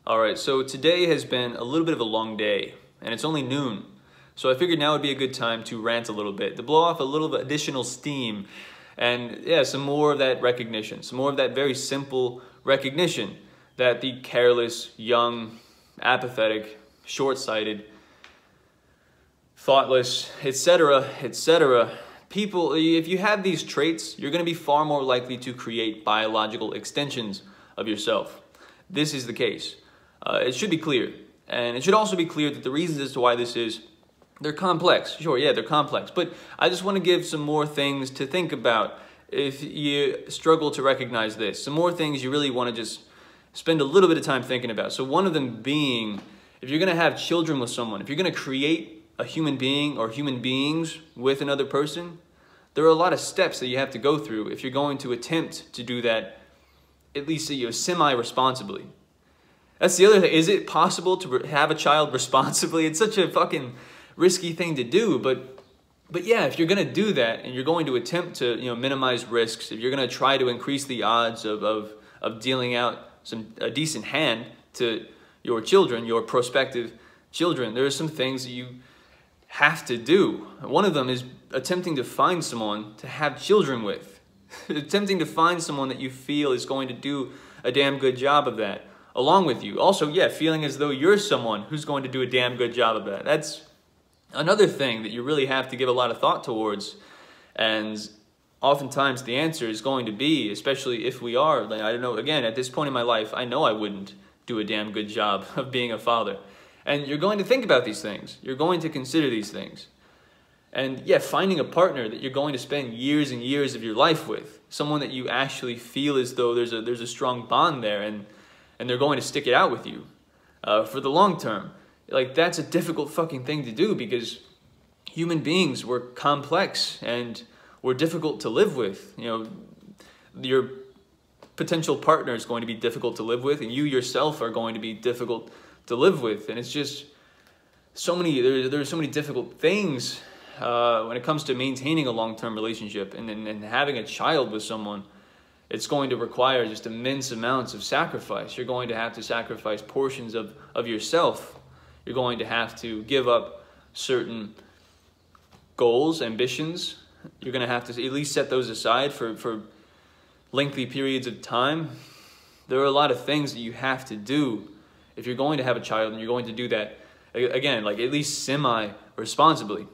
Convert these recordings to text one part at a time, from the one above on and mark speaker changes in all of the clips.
Speaker 1: Alright, so today has been a little bit of a long day, and it's only noon. So I figured now would be a good time to rant a little bit, to blow off a little bit additional steam, and yeah, some more of that recognition, some more of that very simple recognition that the careless, young, apathetic, short-sighted, thoughtless, etc. people, if you have these traits, you're going to be far more likely to create biological extensions of yourself. This is the case. It should be clear. And it should also be clear that the reasons as to why this is, they're complex. Sure, yeah, they're complex. But I just want to give some more things to think about if you struggle to recognize this. Some more things you really want to just spend a little bit of time thinking about. So one of them being, if you're going to have children with someone, if you're going to create a human being or human beings with another person, there are a lot of steps that you have to go through if you're going to attempt to do that, at least semi-responsibly. That's the other thing. Is it possible to have a child responsibly? It's such a fucking risky thing to do, but yeah, if you're going to do that and you're going to attempt to minimize risks, if you're going to try to increase the odds of dealing out a decent hand to your children, your prospective children, there are some things that you have to do. One of them is attempting to find someone to have children with. Attempting to find someone that you feel is going to do a damn good job of that along with you. Also, yeah, feeling as though you're someone who's going to do a damn good job of that. That's another thing that you really have to give a lot of thought towards. And oftentimes the answer is going to be, especially if we are, like, I don't know, again, at this point in my life, I know I wouldn't do a damn good job of being a father. And you're going to think about these things. You're going to consider these things. And yeah, finding a partner that you're going to spend years and years of your life with, someone that you actually feel as though there's a strong bond there, and they're going to stick it out with you for the long term. Like, that's a difficult fucking thing to do, because human beings were complex and were difficult to live with. Your potential partner is going to be difficult to live with, and you yourself are going to be difficult to live with. And it's just so many, there's so many difficult things when it comes to maintaining a long-term relationship and having a child with someone. It's going to require just immense amounts of sacrifice. You're going to have to sacrifice portions of yourself. You're going to have to give up certain goals, ambitions. You're going to have to at least set those aside for lengthy periods of time. There are a lot of things that you have to do if you're going to have a child, and you're going to do that, again, like at least semi-responsibly.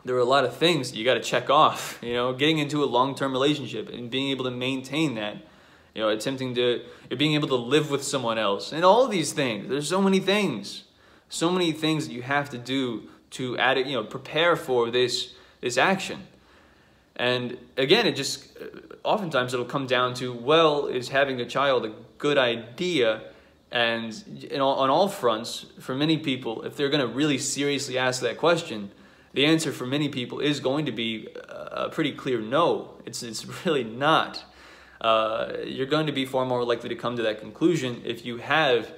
Speaker 1: There are a lot of things that you got to check off, getting into a long-term relationship and being able to maintain that, being able to live with someone else, and all these things. There's so many things that you have to do to prepare for this action. And again, oftentimes it'll come down to, well, is having a child a good idea? And on all fronts, for many people, if they're going to really seriously ask that question, the answer for many people is going to be a pretty clear no. It's really not. You're going to be far more likely to come to that conclusion if you have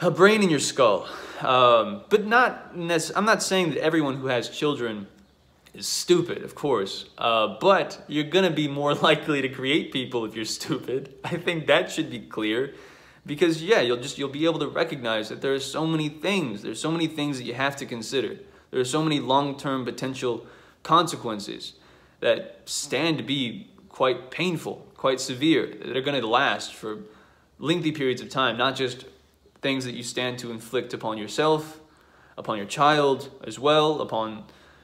Speaker 1: a brain in your skull. But I'm not saying that everyone who has children is stupid, of course. But you're going to be more likely to create people if you're stupid. I think that should be clear. Because yeah, you'll be able to recognize that there are so many things. There's so many things that you have to consider. There are so many long-term potential consequences that stand to be quite painful, quite severe, that are going to last for lengthy periods of time, not just things that you stand to inflict upon yourself, upon your child as well, upon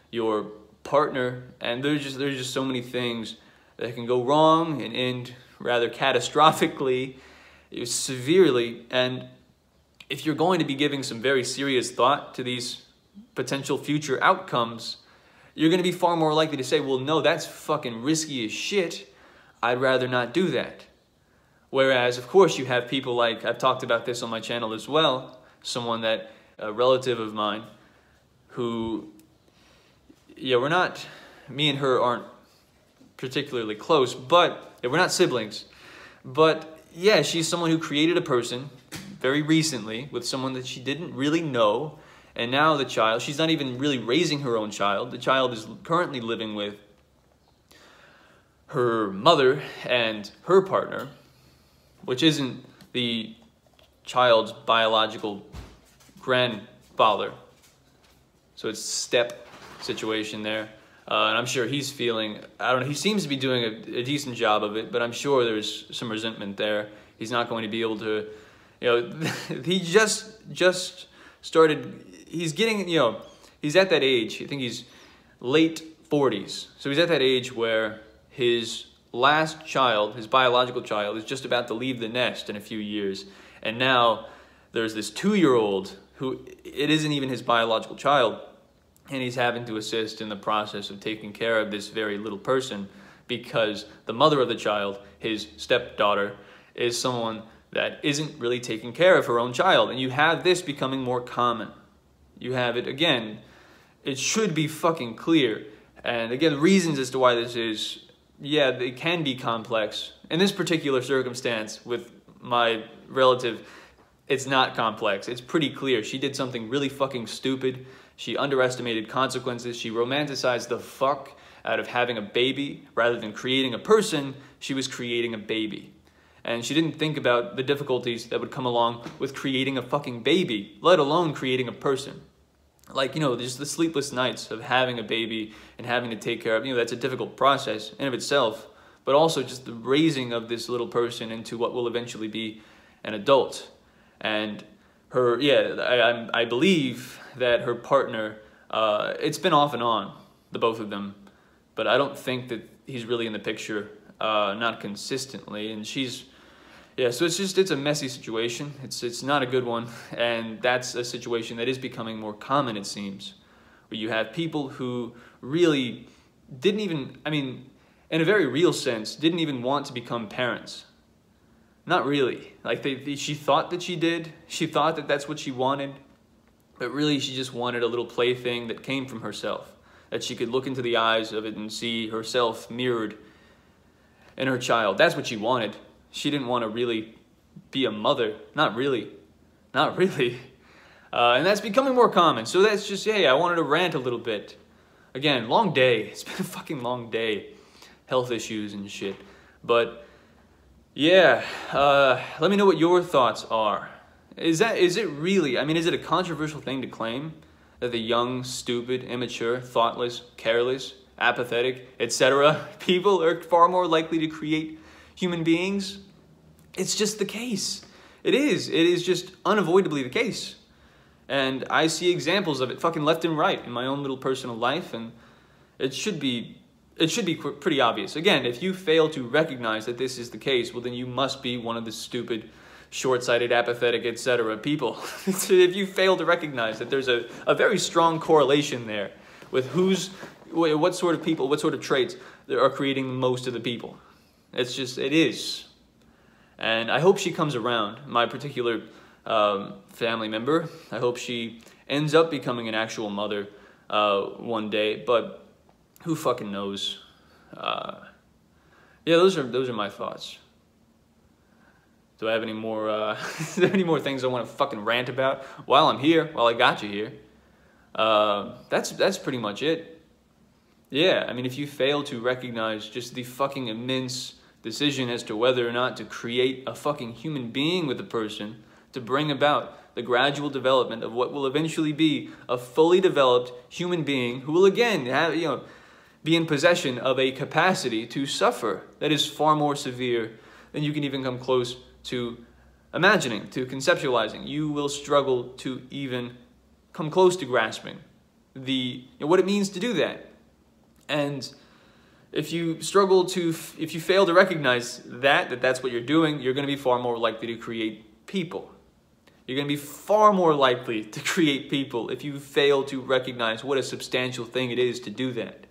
Speaker 1: your partner. And there's just so many things that can go wrong and end rather catastrophically, severely. And if you're going to be giving some very serious thought to these potential future outcomes, you're going to be far more likely to say, well, no, that's fucking risky as shit. I'd rather not do that. Whereas, of course, you have people like, I've talked about this on my channel as well, a relative of mine, who, yeah, me and her aren't particularly close, but we're not siblings. But yeah, she's someone who created a person very recently with someone that she didn't really know. And now the child, she's not even really raising her own child. The child is currently living with her mother and her partner, which isn't the child's biological grandfather. So it's step situation there. And I'm sure he's feeling, I don't know, he seems to be doing a decent job of it, but I'm sure there's some resentment there. He's not going to be able to, you know, he just started, he's getting, you know, he's at that age, I think he's late 40s. So he's at that age where his last child, his biological child, is just about to leave the nest in a few years. And now there's this 2-year-old who, it isn't even his biological child, and he's having to assist in the process of taking care of this very little person because the mother of the child, his stepdaughter, is someone that isn't really taking care of her own child. And you have this becoming more common. You have it, again, it should be fucking clear. And again, the reasons as to why this is, yeah, they can be complex. In this particular circumstance with my relative, it's not complex. It's pretty clear. She did something really fucking stupid. She underestimated consequences. She romanticized the fuck out of having a baby. Rather than creating a person, she was creating a baby. And she didn't think about the difficulties that would come along with creating a fucking baby, let alone creating a person. Like, you know, just the sleepless nights of having a baby and having to take care of, you know, that's a difficult process in of itself, but also just the raising of this little person into what will eventually be an adult. And her, yeah, I believe that her partner, it's been off and on, the both of them, but I don't think that he's really in the picture, not consistently, and she's, yeah, so it's a messy situation. It's not a good one, and that's a situation that is becoming more common, it seems, where you have people who really didn't even, I mean, in a very real sense, didn't even want to become parents. Not really. Like, she thought that she did. She thought that that's what she wanted, but really she just wanted a little plaything that came from herself, that she could look into the eyes of it and see herself mirrored in her child. That's what she wanted. She didn't want to really be a mother. Not really. Not really. And that's becoming more common. So that's just, hey, I wanted to rant a little bit. Again, long day. It's been a fucking long day. Health issues and shit. But, yeah, let me know what your thoughts are. Is it really, I mean, is it a controversial thing to claim that the young, stupid, immature, thoughtless, careless, apathetic, etc. people are far more likely to create human beings? It's just the case. It is just unavoidably the case. And I see examples of it fucking left and right in my own little personal life, and it should be pretty obvious. Again, if you fail to recognize that this is the case, well then you must be one of the stupid, short-sighted, apathetic, etc. people. If you fail to recognize that there's a very strong correlation there with what sort of people, what sort of traits that are creating most of the people. It is. And I hope she comes around, my particular family member. I hope she ends up becoming an actual mother one day, but who fucking knows? Yeah, those are my thoughts. Do I have any more, is there any more things I want to fucking rant about while I'm here, while I got you here? That's pretty much it. Yeah, I mean, if you fail to recognize just the fucking immense decision as to whether or not to create a fucking human being with a person, to bring about the gradual development of what will eventually be a fully developed human being who will again have, you know, be in possession of a capacity to suffer that is far more severe than you can even come close to imagining, to conceptualizing. You will struggle to even come close to grasping what it means to do that. And if you fail to recognize that's what you're doing, you're going to be far more likely to create people. You're going to be far more likely to create people if you fail to recognize what a substantial thing it is to do that.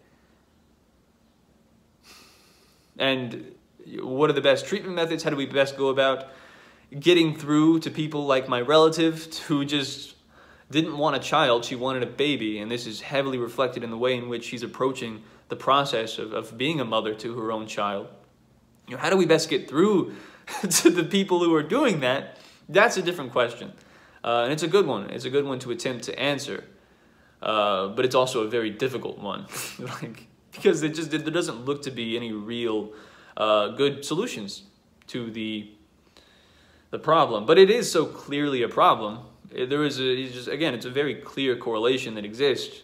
Speaker 1: And what are the best treatment methods? How do we best go about getting through to people like my relative who just didn't want a child, she wanted a baby, and this is heavily reflected in the way in which she's approaching the process of being a mother to her own child. You know, how do we best get through to the people who are doing that? That's a different question. And it's a good one. It's a good one to attempt to answer. But it's also a very difficult one. Because there doesn't look to be any real good solutions to the problem. But it is so clearly a problem. There is it's a very clear correlation that exists.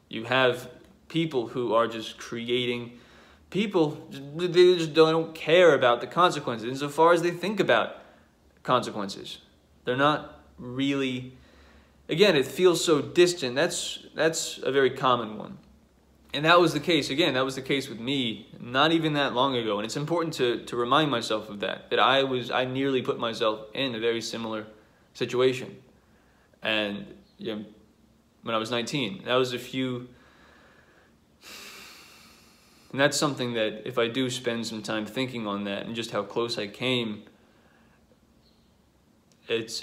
Speaker 1: You have people who are just creating people, they just don't care about the consequences insofar as they think about consequences. They're not really, again, it feels so distant. That's a very common one. And that was the case, again, that was the case with me not even that long ago. And it's important to remind myself of that I nearly put myself in a very similar situation. And when I was 19, that was and that's something that if I do spend some time thinking on that and just how close I came, it's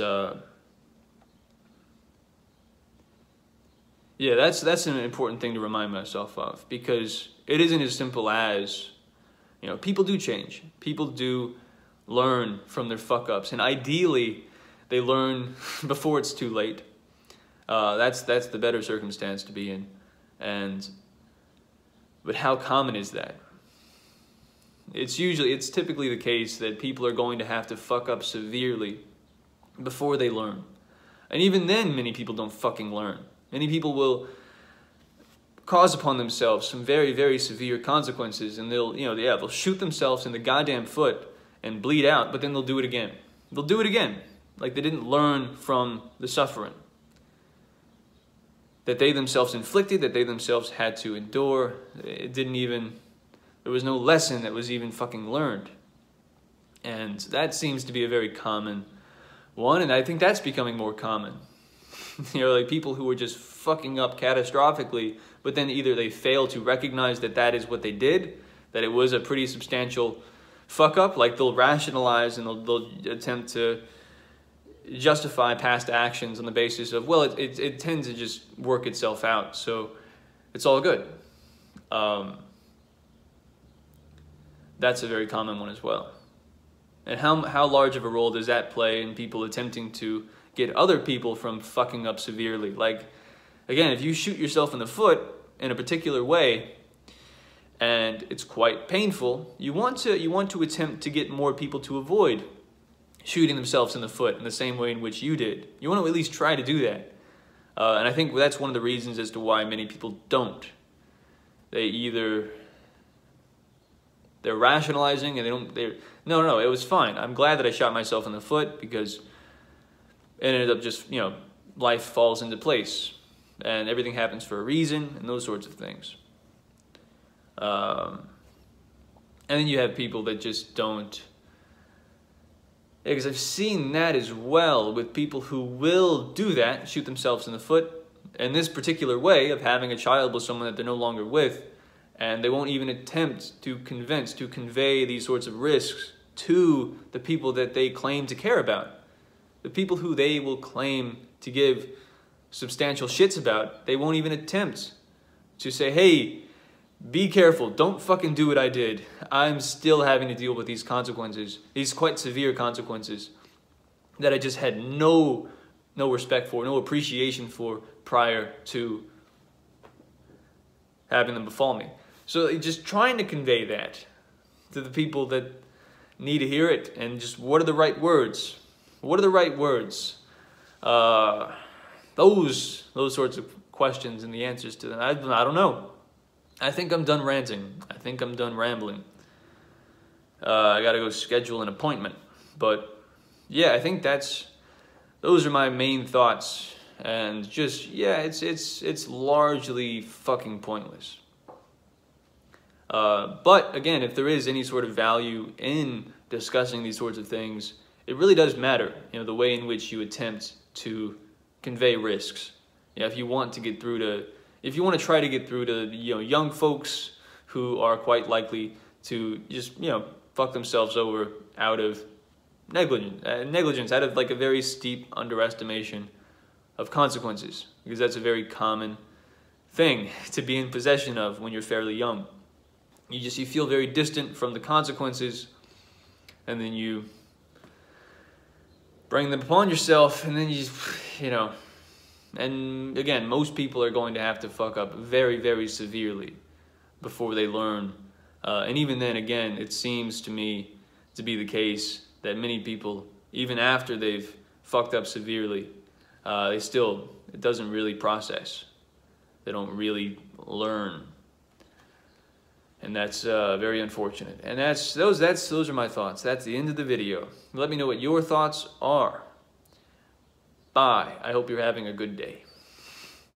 Speaker 1: yeah, that's an important thing to remind myself of, because it isn't as simple as, people do change. People do learn from their fuck-ups, and ideally, they learn before it's too late. That's the better circumstance to be in. But how common is that? It's typically the case that people are going to have to fuck up severely before they learn. And even then, many people don't fucking learn. Many people will cause upon themselves some very, very severe consequences, and they'll shoot themselves in the goddamn foot and bleed out, but then they'll do it again. They'll do it again, like they didn't learn from the suffering that they themselves inflicted, that they themselves had to endure. There was no lesson that was even fucking learned. And that seems to be a very common one, and I think that's becoming more common. Like people who are just fucking up catastrophically, but then either they fail to recognize that is what they did, that it was a pretty substantial fuck up, like they'll rationalize and they'll attempt to justify past actions on the basis of, well, it tends to just work itself out, so it's all good. That's a very common one as well. And how large of a role does that play in people attempting to get other people from fucking up severely? Like, again, if you shoot yourself in the foot in a particular way and it's quite painful, you want to attempt to get more people to avoid shooting themselves in the foot in the same way in which you did. You want to at least try to do that. And I think that's one of the reasons as to why many people don't. They're rationalizing and no, it was fine. I'm glad that I shot myself in the foot because it ended up just, life falls into place and everything happens for a reason and those sorts of things. And then you have people that just don't. Because I've seen that as well with people who will do that, shoot themselves in the foot in this particular way of having a child with someone that they're no longer with, and they won't even attempt to convey these sorts of risks to the people that they claim to care about. The people who they will claim to give substantial shits about, they won't even attempt to say, hey, be careful, don't fucking do what I did. I'm still having to deal with these consequences, these quite severe consequences that I just had no respect for, no appreciation for prior to having them befall me. So just trying to convey that to the people that need to hear it, and just what are the right words? What are the right words? Those sorts of questions and the answers to them. I don't know. I think I'm done ranting. I think I'm done rambling. I gotta go schedule an appointment. But yeah, I think those are my main thoughts. And just, yeah, it's largely fucking pointless. But again, if there is any sort of value in discussing these sorts of things, it really does matter, the way in which you attempt to convey risks. If you want to get through to, if you want to try to get through to, young folks who are quite likely to just, fuck themselves over out of negligence, out of like a very steep underestimation of consequences, because that's a very common thing to be in possession of when you're fairly young. You feel very distant from the consequences, and then you bring them upon yourself, and then and again, most people are going to have to fuck up very, very severely before they learn. And even then, again, it seems to me to be the case that many people even after they've fucked up severely, it doesn't really process. They don't really learn. And that's very unfortunate. And those are my thoughts. That's the end of the video. Let me know what your thoughts are. Bye. I hope you're having a good day.